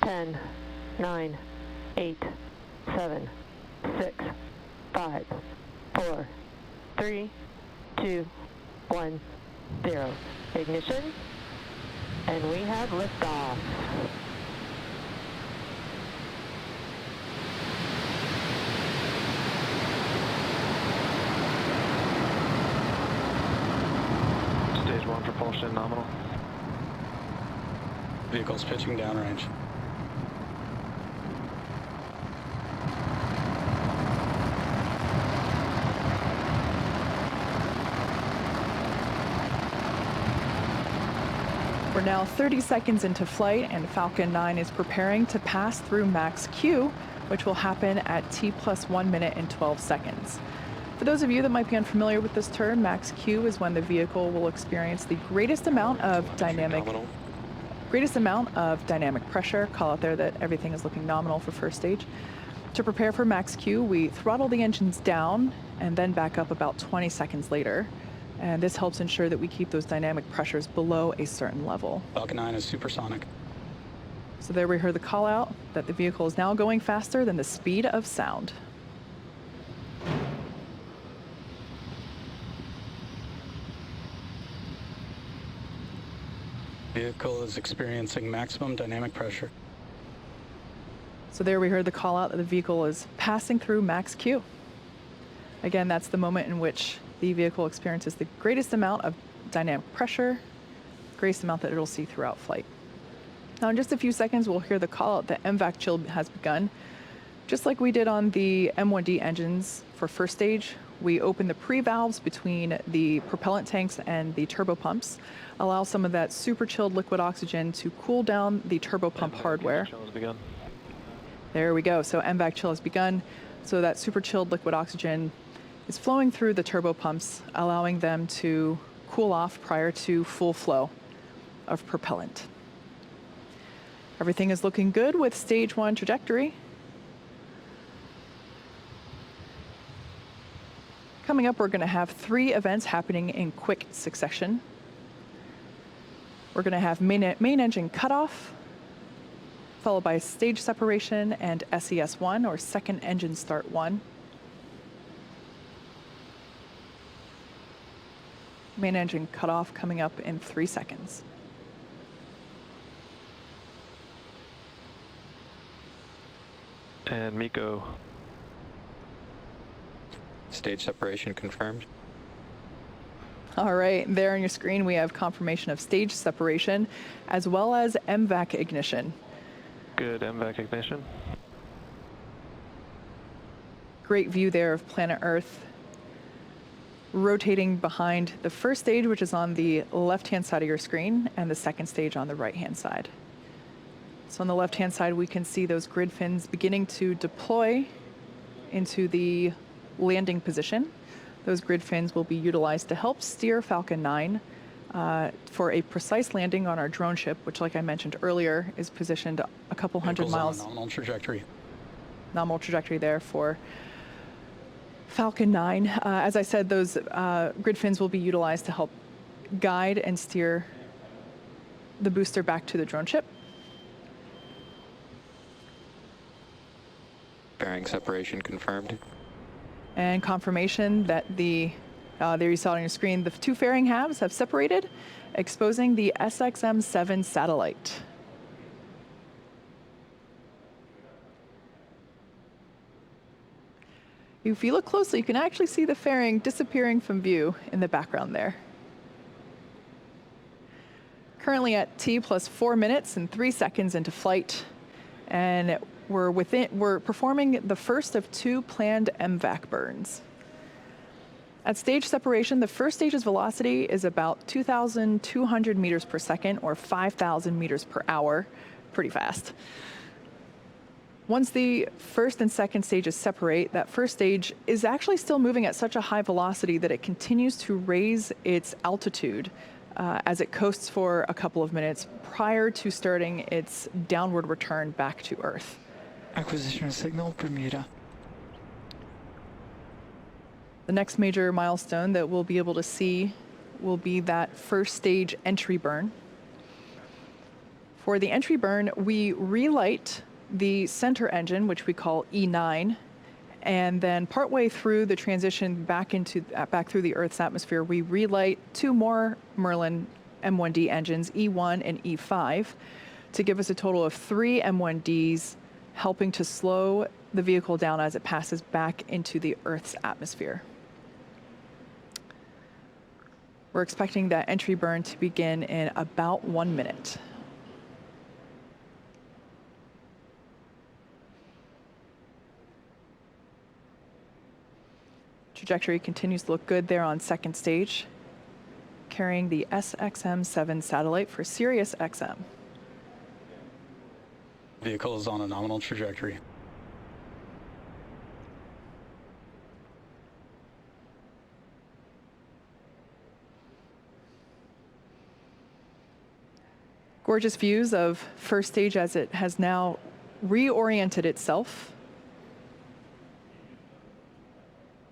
10, 9, 8, 7, 6, 5, 4, 3, 2, 1, 0. Ignition, and we have liftoff. Stage 1 propulsion nominal. Vehicle's pitching downrange. We're now 30 seconds into flight, and Falcon 9 is preparing to pass through max Q, which will happen at T plus 1 minute and 12 seconds. For those of you that might be unfamiliar with this term, max Q is when the vehicle will experience the greatest amount of dynamic pressure. Call out there that everything is looking nominal for first stage. To prepare for max Q, we throttle the engines down and then back up about 20 seconds later. And this helps ensure that we keep those dynamic pressures below a certain level. Falcon 9 is supersonic. So there we heard the call out that the vehicle is now going faster than the speed of sound. Vehicle is experiencing maximum dynamic pressure. So there we heard the call out that the vehicle is passing through max Q. Again, that's the moment in which the vehicle experiences the greatest amount of dynamic pressure, greatest amount that it'll see throughout flight. Now in just a few seconds, we'll hear the call out that mvac chill has begun. Just like we did on the M1D engines for first stage, we open the pre-valves between the propellant tanks and the turbopumps, allow some of that super chilled liquid oxygen to cool down the turbopump hardware. There we go, so mvac chill has begun. So that super chilled liquid oxygen is flowing through the turbopumps, allowing them to cool off prior to full flow of propellant. Everything is looking good with stage 1 trajectory. Coming up, we're going to have 3 events happening in quick succession. We're going to have main engine cutoff, followed by stage separation and SES1, or second engine start 1. Main engine cutoff coming up in 3 seconds. And MECO. Stage separation confirmed. All right, there on your screen we have confirmation of stage separation as well as mvac ignition. Good mvac ignition. Great view there of planet Earth rotating behind the first stage, which is on the left-hand side of your screen, and the second stage on the right-hand side. So on the left-hand side, we can see those grid fins beginning to deploy into the landing position. Those grid fins will be utilized to help steer Falcon 9 for a precise landing on our drone ship, which, like I mentioned earlier, is positioned a couple hundred miles. Nominal trajectory. Nominal trajectory there for Falcon 9. As I said, those grid fins will be utilized to help guide and steer the booster back to the drone ship. Bearing separation confirmed. And confirmation that there you saw it on your screen, the 2 fairing halves have separated, exposing the SXM-7 satellite. If you look closely, you can actually see the fairing disappearing from view in the background there. Currently at T plus 4 minutes and 3 seconds into flight, and we're performing the first of 2 planned mvac burns. At stage separation, the first stage's velocity is about 2,200 meters per second, or 5,000 meters per hour, pretty fast. Once the first and second stages separate, that first stage is actually still moving at such a high velocity that it continues to raise its altitude as it coasts for a couple of minutes prior to starting its downward return back to Earth. Acquisition signal, Bermuda. The next major milestone that we'll be able to see will be that first stage entry burn. For the entry burn, we relight the center engine, which we call E9, and then partway through the transition back through the Earth's atmosphere, we relight two more Merlin M1D engines, E1 and E5, to give us a total of 3 M1Ds, helping to slow the vehicle down as it passes back into the Earth's atmosphere. We're expecting that entry burn to begin in about 1 minute. Trajectory continues to look good there on second stage, carrying the SXM-7 satellite for Sirius XM. Vehicle is on a nominal trajectory. Gorgeous views of first stage as it has now reoriented itself,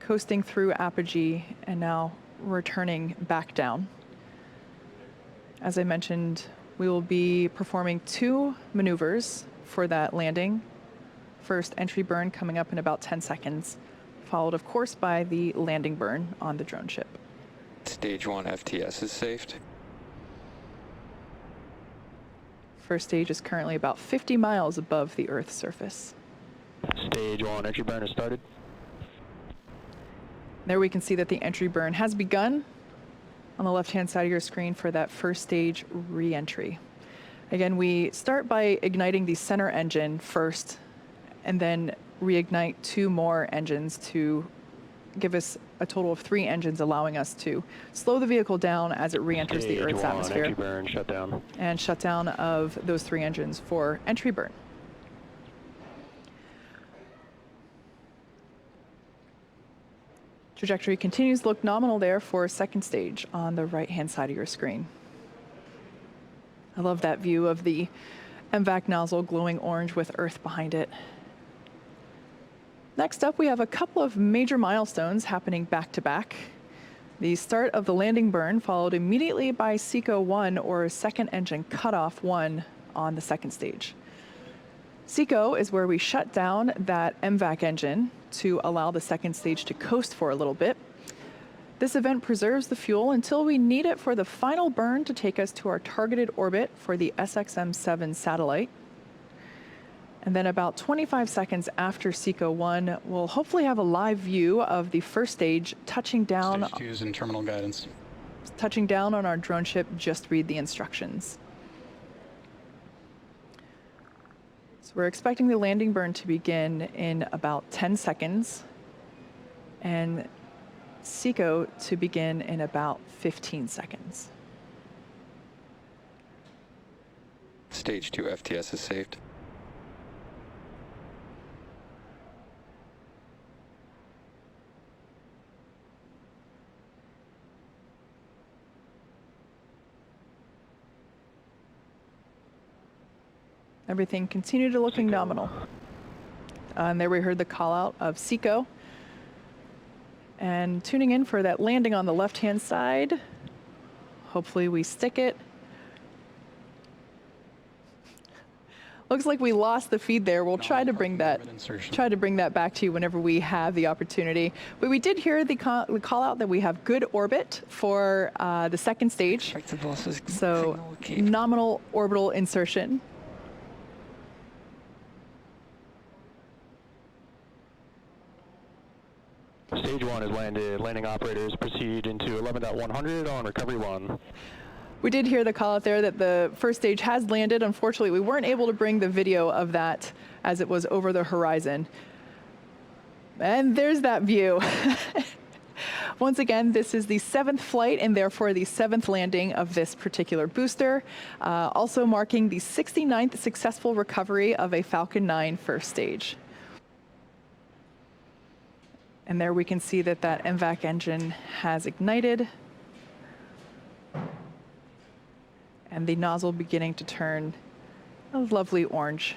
coasting through apogee and now returning back down. As I mentioned, we will be performing 2 maneuvers for that landing. First, entry burn coming up in about 10 seconds, followed of course by the landing burn on the drone ship. Stage 1 FTS is safed. First stage is currently about 50 miles above the Earth's surface. Stage 1 entry burn has started. There we can see that the entry burn has begun on the left-hand side of your screen for that first stage re-entry. Again, we start by igniting the center engine first and then reignite 2 more engines to give us a total of 3 engines, allowing us to slow the vehicle down as it re-enters the Earth's atmosphere. Entry burn, shut down. And shutdown of those 3 engines for entry burn. Trajectory continues to look nominal there for second stage on the right-hand side of your screen. I love that view of the MVAC nozzle glowing orange with Earth behind it. Next up, we have a couple of major milestones happening back to back. The start of the landing burn followed immediately by SECO 1, or second engine cutoff 1, on the second stage. SECO is where we shut down that MVAC engine to allow the second stage to coast for a little bit. This event preserves the fuel until we need it for the final burn to take us to our targeted orbit for the SXM-7 satellite. And then about 25 seconds after SECO 1, we'll hopefully have a live view of the first stage touching down. Stage 2 is internal guidance. Touching down on our drone ship, just read the instructions. So we're expecting the landing burn to begin in about 10 seconds and SECO to begin in about 15 seconds. Stage 2 FTS is saved. Everything continued to looking nominal. And there we heard the call out of SECO. And tuning in for that landing on the left-hand side. Hopefully we stick it. Looks like we lost the feed there. We'll try to bring that back to you whenever we have the opportunity. But we did hear the call out that we have good orbit for the second stage. So nominal orbital insertion. Stage 1 is landed. Landing operators proceed into 11.100 on recovery 1. We did hear the call out there that the first stage has landed. Unfortunately, we weren't able to bring the video of that as it was over the horizon. And there's that view. Once again, this is the 7th flight and therefore the 7th landing of this particular booster, also marking the 69th successful recovery of a Falcon 9 first stage. And there we can see that that MVAC engine has ignited and the nozzle beginning to turn a lovely orange.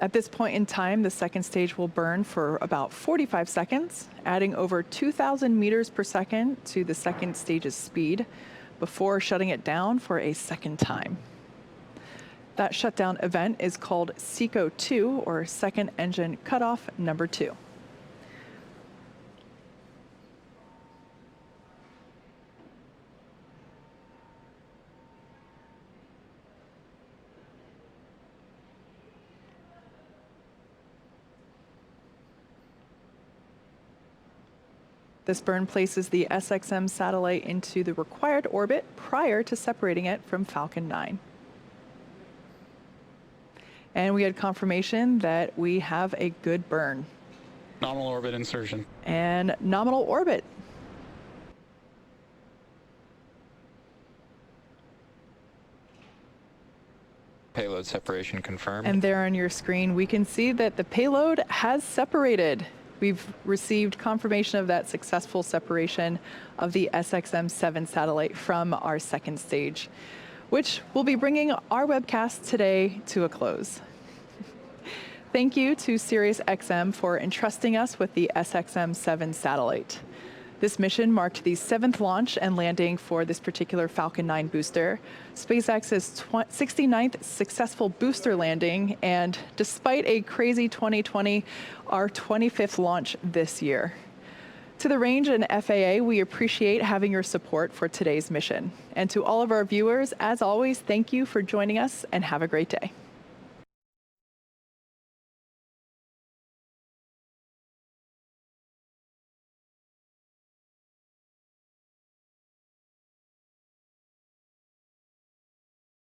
At this point in time, the second stage will burn for about 45 seconds, adding over 2,000 meters per second to the second stage's speed, before shutting it down for a second time. That shutdown event is called SECO 2, or Second Engine Cutoff Number 2. This burn places the SXM satellite into the required orbit prior to separating it from Falcon 9. And we had confirmation that we have a good burn. Nominal orbit insertion. And nominal orbit. Payload separation confirmed. And there on your screen, we can see that the payload has separated. We've received confirmation of that successful separation of the SXM-7 satellite from our second stage, which will be bringing our webcast today to a close. Thank you to SiriusXM for entrusting us with the SXM-7 satellite. This mission marked the 7th launch and landing for this particular Falcon 9 booster, SpaceX's 69th successful booster landing, and despite a crazy 2020, our 25th launch this year. To the range and FAA, we appreciate having your support for today's mission. And to all of our viewers, as always, thank you for joining us and have a great day.